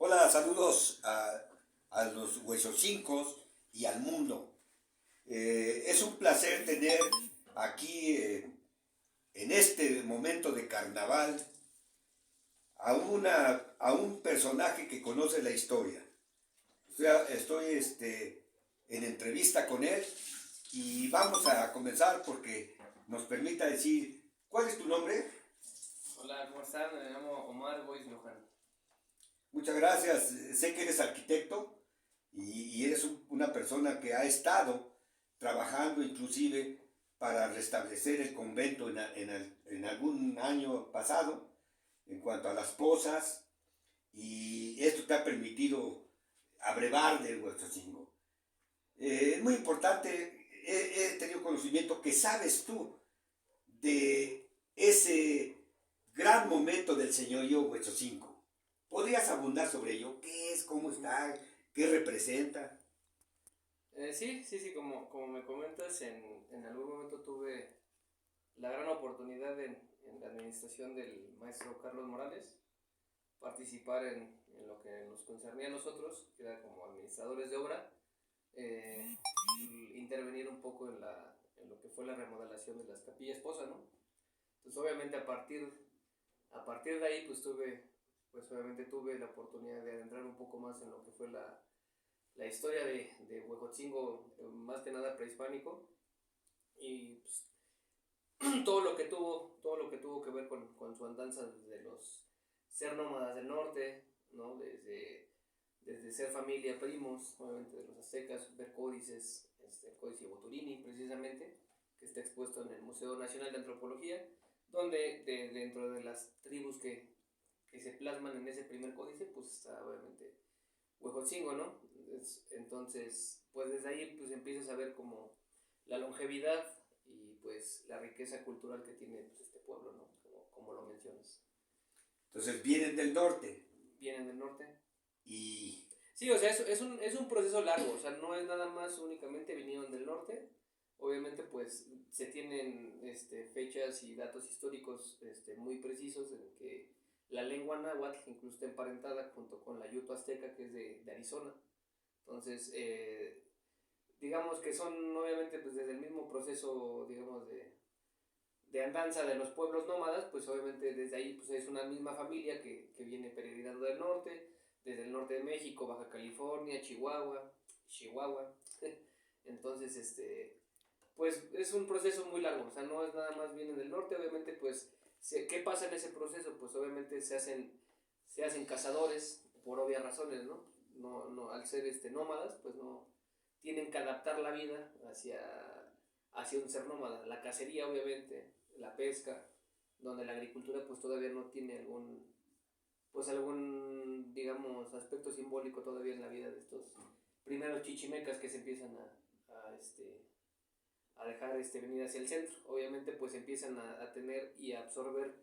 Hola, saludos a los huesochincos y al mundo. Es un placer tener aquí, en este momento de carnaval, a un personaje que conoce la historia. Estoy en entrevista con él y vamos a comenzar porque nos permita decir, ¿cuál es tu nombre? Hola, ¿cómo están? Me llamo Omar Bois Luján. Muchas gracias. Sé que eres arquitecto y eres una persona que ha estado trabajando inclusive para restablecer el convento en algún año pasado en cuanto a las pozas, y esto te ha permitido abrevar del Huexocingo. Es muy importante, he tenido conocimiento que sabes tú de ese gran momento del señorío Huexocingo. ¿Podrías abundar sobre ello? ¿Qué es? ¿Cómo está? ¿Qué representa? Sí, como me comentas, en algún momento tuve la gran oportunidad en la administración del maestro Carlos Morales, participar en lo que nos concernía a nosotros, que era como administradores de obra, eh, intervenir un poco en lo que fue la remodelación de las capillas Poza, ¿no? Entonces obviamente a partir de ahí pues obviamente tuve la oportunidad de adentrar un poco más en lo que fue la historia de Huejotzingo, más que nada prehispánico, y pues, todo lo que tuvo que ver con su andanza desde los ser nómadas del norte, ¿no? Desde ser familia primos, obviamente de los aztecas, ver códices, el códice Boturini precisamente, que está expuesto en el Museo Nacional de Antropología, donde dentro de las tribus que se plasman en ese primer códice, pues está obviamente Huejotzingo, ¿no? Entonces, pues desde ahí pues empiezas a ver como la longevidad y pues la riqueza cultural que tiene pues, este pueblo, ¿no? Como lo mencionas. Entonces vienen del norte Vienen del norte. y... Sí, o sea, es un proceso largo, o sea, no es nada más únicamente vinieron del norte. Obviamente, pues se tienen fechas y datos históricos muy precisos en que la lengua náhuatl incluso está emparentada junto con la yuto azteca, que es de Arizona. Entonces, digamos que son obviamente pues desde el mismo proceso, digamos, de andanza de los pueblos nómadas, pues obviamente desde ahí pues es una misma familia que viene peregrinando del norte, desde el norte de México, Baja California, Chihuahua. Entonces, pues es un proceso muy largo, o sea, no es nada más viene del norte, obviamente pues, ¿qué pasa en ese proceso? Pues obviamente se hacen cazadores por obvias razones, ¿no? No, al ser nómadas, pues no tienen que adaptar la vida hacia un ser nómada. La cacería, obviamente, la pesca, donde la agricultura pues todavía no tiene algún, digamos, aspecto simbólico todavía en la vida de estos primeros chichimecas que se empiezan a dejar venir hacia el centro. Obviamente pues empiezan a tener y a absorber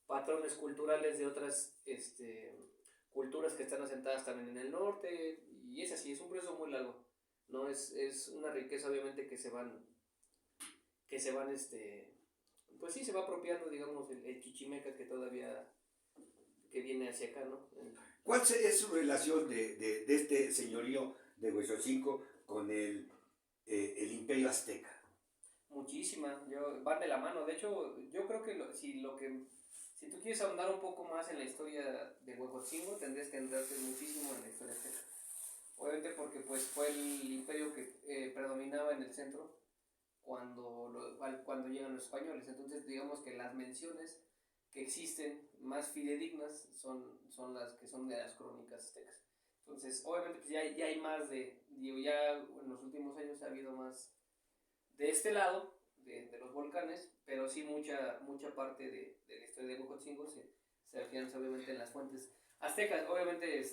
patrones culturales de otras culturas que están asentadas también en el norte, y es así, es un proceso muy largo, ¿no? Es una riqueza obviamente que se van pues sí, se va apropiando, digamos, el chichimeca que todavía que viene hacia acá, ¿no? ¿Cuál es su relación de este señorío de Huexocingo con el imperio azteca? Muchísima, van de la mano. De hecho, yo creo que si tú quieres ahondar un poco más en la historia de Huejotzingo, tendrías que entrarte muchísimo en la historia azteca. Obviamente porque pues fue el imperio que predominaba en el centro cuando llegan los españoles. Entonces digamos que las menciones que existen más fidedignas son las que son de las crónicas aztecas. Entonces obviamente pues ya hay más ya en los últimos años ha habido más de este lado, de los volcanes, pero sí mucha parte de la historia de Huejotzingo se afianza obviamente en las fuentes aztecas. Obviamente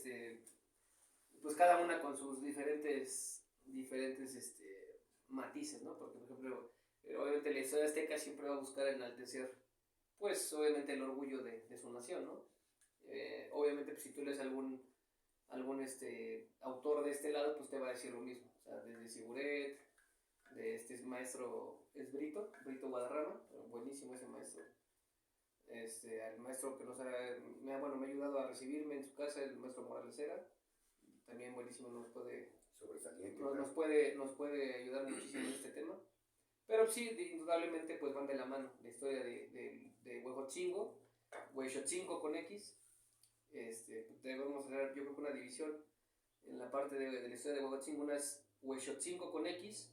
pues cada una con sus diferentes matices, ¿no? Porque, por ejemplo, obviamente la historia azteca siempre va a buscar enaltecer, pues, obviamente el orgullo de su nación, ¿no? Obviamente, pues, si tú lees algún autor de este lado, pues te va a decir lo mismo. O sea, desde Siguret, de este maestro, es Brito Guadarrama, buenísimo ese maestro. al maestro que me ha ayudado a recibirme en su casa, el maestro Morales Cera, también buenísimo, Sobresaliente. nos puede ayudar muchísimo en este tema. Pero sí, indudablemente pues van de la mano la historia de Huejotzingo, Huexotzingo con X. Debemos hacer, yo creo que una división en la parte de la historia de Huejotzingo. Una es Huexotzingo con X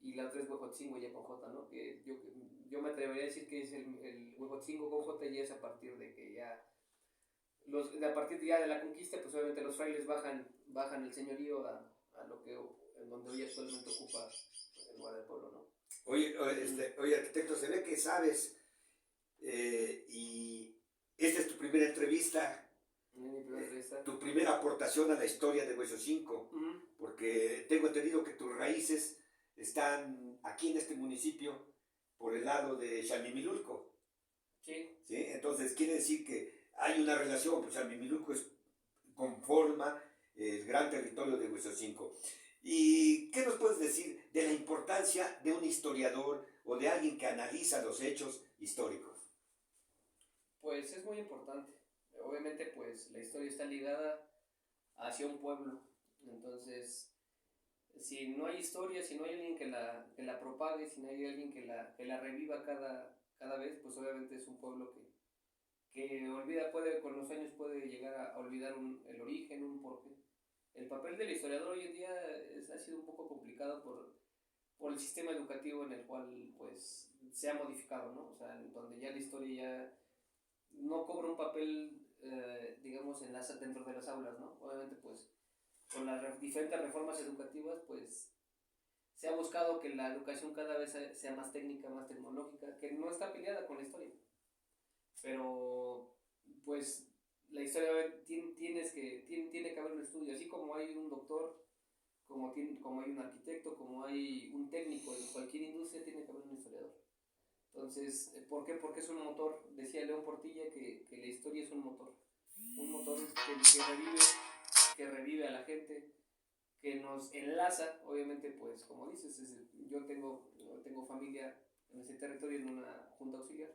y la otra es Huejotzingo ya con J, ¿no? Que yo me atrevería a decir que es el Huejotzingo con J, y es a partir de que ya a partir ya de la conquista, pues obviamente los frailes bajan el señorío a lo que en donde hoy actualmente ocupa el lugar del pueblo, ¿no? Oye, arquitecto, se ve que sabes, y esta es tu primera entrevista, tu primera aportación a la historia de Huexotzingo, porque tengo entendido que tus raíces están aquí en este municipio por el lado de Xalmimilulco. Sí. ¿Sí? Entonces quiere decir que hay una relación, pues Xalmimilulco conforma el gran territorio de Huexotzingo. ¿Y qué nos puedes decir de la importancia de un historiador o de alguien que analiza los hechos históricos? Pues es muy importante. Obviamente pues la historia está ligada hacia un pueblo. Entonces, si no hay historia, si no hay alguien que la propague, si no hay alguien que la reviva cada vez, pues obviamente es un pueblo que olvida, con los años puede llegar a olvidar el origen, un porqué. El papel del historiador hoy en día ha sido un poco complicado por el sistema educativo en el cual pues se ha modificado, ¿no? O sea, donde ya la historia ya no cobra un papel, digamos, dentro de las aulas, ¿no? Obviamente pues con las diferentes reformas educativas pues se ha buscado que la educación cada vez sea más técnica, más tecnológica, que no está peleada con la historia. Pero pues la historia tiene que haber un estudio, así como hay un doctor, como hay un arquitecto, como hay un técnico en cualquier industria, tiene que haber un historiador. Entonces, ¿por qué? Porque es un motor. Decía León Portilla que la historia es un motor que revive a la gente, que nos enlaza. Obviamente pues como dices, yo tengo familia en ese territorio, en una junta auxiliar,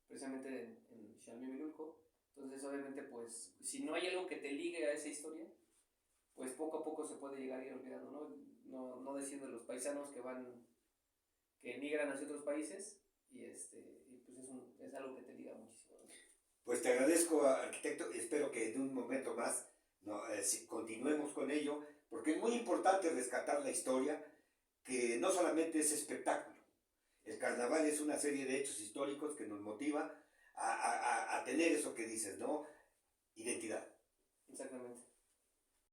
precisamente en Xalmimilulco. Entonces obviamente pues si no hay algo que te ligue a esa historia, pues poco a poco se puede llegar a ir olvidando, no decir de los paisanos que emigran hacia otros países, y pues es algo que te liga muchísimo, ¿no? Pues te agradezco, arquitecto, y espero que en un momento más continuemos con ello, porque es muy importante rescatar la historia, que no solamente es espectáculo. El carnaval es una serie de hechos históricos que nos motiva a tener eso que dices, ¿no?